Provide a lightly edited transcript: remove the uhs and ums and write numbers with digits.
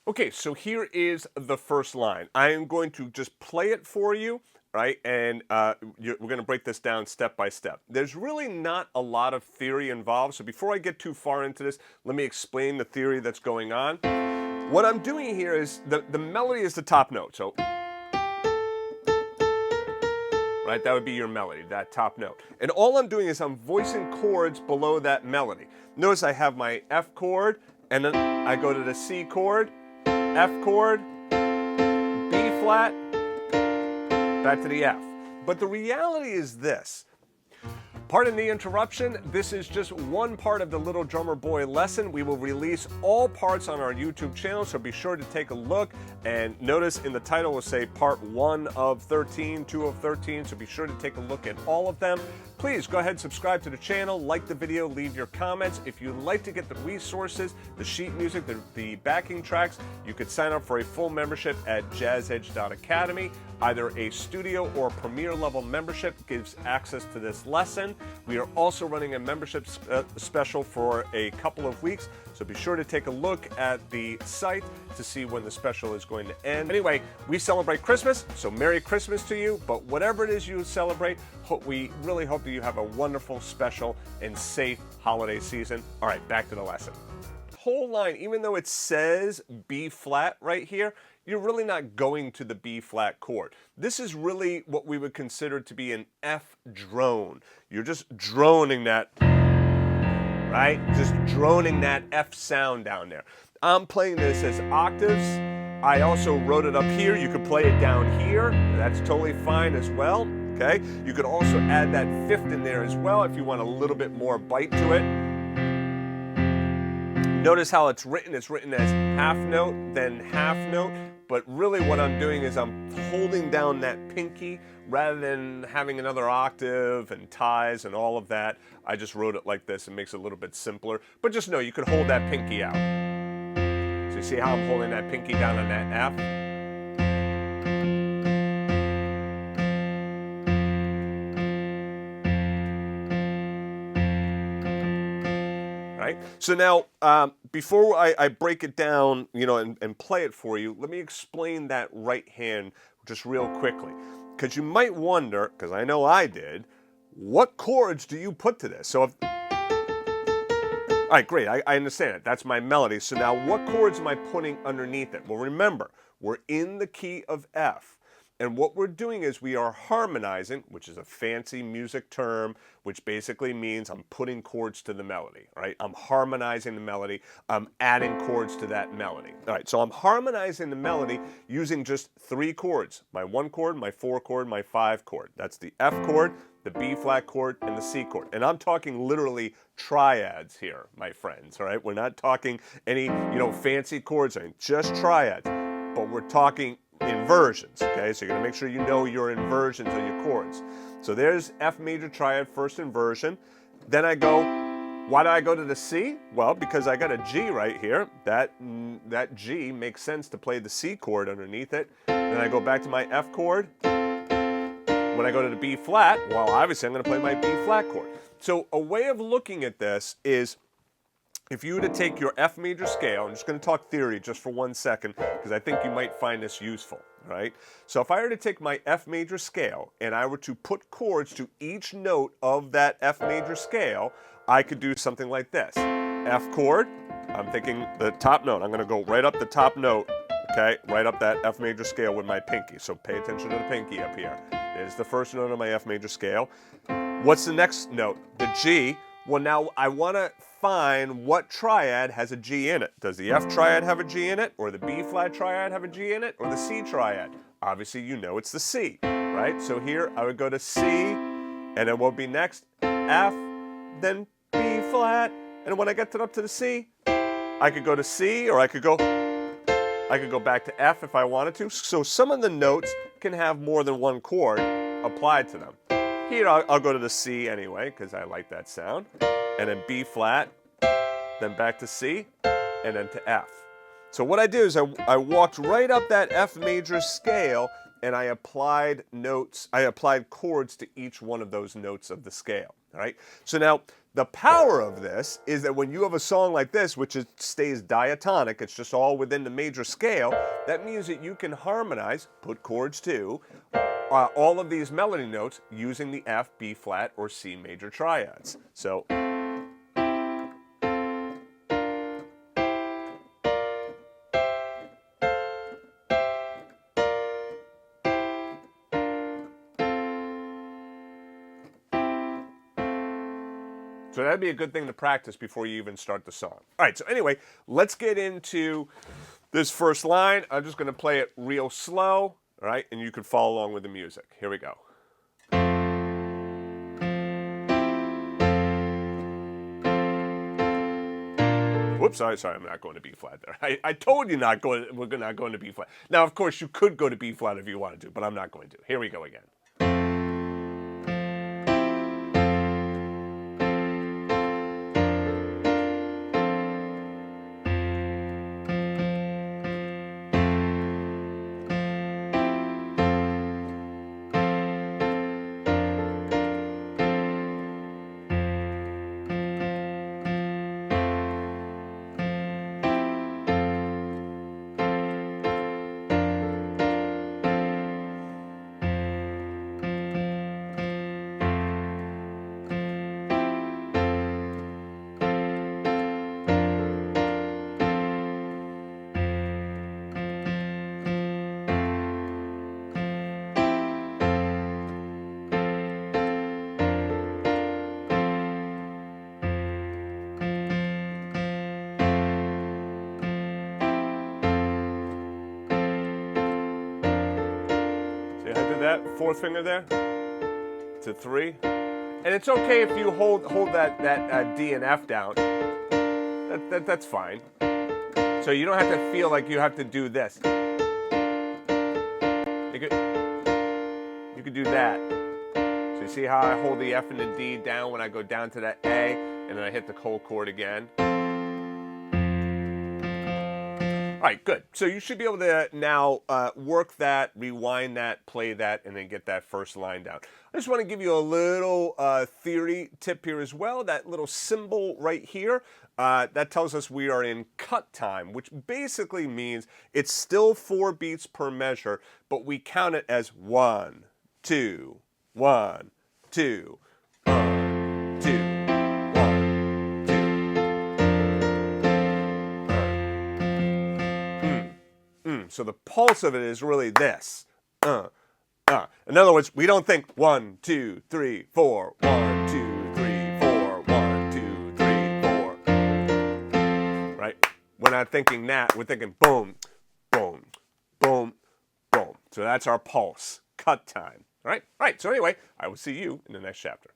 Okay, so here is the first line. I am going to just play it for you, right? And we're going to break this down step by step. There's really not a lot of theory involved, so before I get too far into this, let me explain the theory that's going on. What I'm doing here is the melody is the top note, so right, that would be your melody, that top note. And all I'm doing is I'm voicing chords below that melody. Notice I have my F chord, and then I go to the C chord, F chord, B flat, back to the F. But the reality is this. Pardon the interruption, this is just one part of the Little Drummer Boy lesson. We will release all parts on our YouTube channel, so be sure to take a look. And notice in the title will say part 1 of 13, 2 of 13, so be sure to take a look at all of them. Please go ahead and subscribe to the channel, like the video, leave your comments. If you'd like to get the resources, the sheet music, the backing tracks, you could sign up for a full membership at JAZZEDGE.academy. Either a studio or premier level membership gives access to this lesson. We are also running a membership special for a couple of weeks, so be sure to take a look at the site to see when the special is going to end. Anyway, we celebrate Christmas, so Merry Christmas to you, but whatever it is you celebrate, we really hope that you have a wonderful, special, and safe holiday season. All right, back to the lesson. Whole line, even though it says B flat right here, you're really not going to the B flat chord. This is really what we would consider to be an F drone. You're just droning that, right? Just droning that F sound down there. I'm playing this as octaves. I also wrote it up here. You could play it down here. That's totally fine as well. Okay. You could also add that fifth in there as well if you want a little bit more bite to it. Notice how it's written. It's written as half note, then half note. But really what I'm doing is I'm holding down that pinky rather than having another octave and ties and all of that. I just wrote it like this. It makes it a little bit simpler. But just know you could hold that pinky out. So you see how I'm holding that pinky down on that F? Right? So now, before I break it down, and play it for you, let me explain that right hand just real quickly. Because you might wonder, because I know I did, what chords do you put to this? So all right, great, I understand it. That's my melody. So now what chords am I putting underneath it? Well, remember, we're in the key of F. And what we're doing is we are harmonizing, which is a fancy music term, which basically means I'm putting chords to the melody, right? I'm harmonizing the melody. I'm adding chords to that melody. All right, so I'm harmonizing the melody using just 3 chords. My 1 chord, my 4 chord, my 5 chord. That's the F chord, the B flat chord, and the C chord. And I'm talking literally triads here, my friends, all right? We're not talking any, fancy chords, just triads. But we're talking inversions, okay? So you're going to make sure you know your inversions of your chords. So there's F major triad, first inversion. Then I go, why do I go to the C? Well, because I got a G right here. That G makes sense to play the C chord underneath it. Then I go back to my F chord. When I go to the B flat, well, obviously I'm going to play my B flat chord. So a way of looking at this is, if you were to take your F major scale, I'm just going to talk theory just for 1 second, because I think you might find this useful, right? So if I were to take my F major scale and I were to put chords to each note of that F major scale, I could do something like this. F chord, I'm thinking the top note. I'm going to go right up the top note, okay? Right up that F major scale with my pinky. So pay attention to the pinky up here. There's the first note on my F major scale. What's the next note? The G. Well, now I want to find what triad has a G in it. Does the F triad have a G in it? Or the B flat triad have a G in it? Or the C triad? Obviously, you know it's the C, right? So here I would go to C, and then what would be next? F, then B flat. And when I get up to the C, I could go to C, or I could go back to F if I wanted to. So some of the notes can have more than one chord applied to them. Here, I'll go to the C anyway, because I like that sound. And then B flat, then back to C, and then to F. So what I did is I walked right up that F major scale, and I applied chords to each one of those notes of the scale. All right. So now the power of this is that when you have a song like this, which stays diatonic, it's just all within the major scale, that means that you can harmonize, put chords too, all of these melody notes using the F, B flat, or C major triads. So So that'd be a good thing to practice before you even start the song. All right, so anyway, let's get into this first line. I'm just going to play it real slow, all right, and you can follow along with the music. Here we go. Whoops, sorry, I'm not going to B flat there. I told you we're not going to B flat. Now, of course, you could go to B flat if you wanted to, but I'm not going to. Here we go again. That fourth finger there to 3, and it's okay if you hold that D and F down. That's fine. So you don't have to feel like you have to do this. You could do that. So you see how I hold the F and the D down when I go down to that A, and then I hit the whole chord again. All right, good. So you should be able to now work that, rewind that, play that, and then get that first line down. I just want to give you a little theory tip here as well. That little symbol right here, that tells us we are in cut time, which basically means it's still 4 beats per measure, but we count it as 1, 2, 1, 2, 1, 2. So the pulse of it is really this. In other words, we don't think 1, 2, 3, 4, 1, 2, 3, 4, 1, 2, 3, 4. Right? We're not thinking that. We're thinking boom, boom, boom, boom. So that's our pulse, cut time. All right? All right. So anyway, I will see you in the next chapter.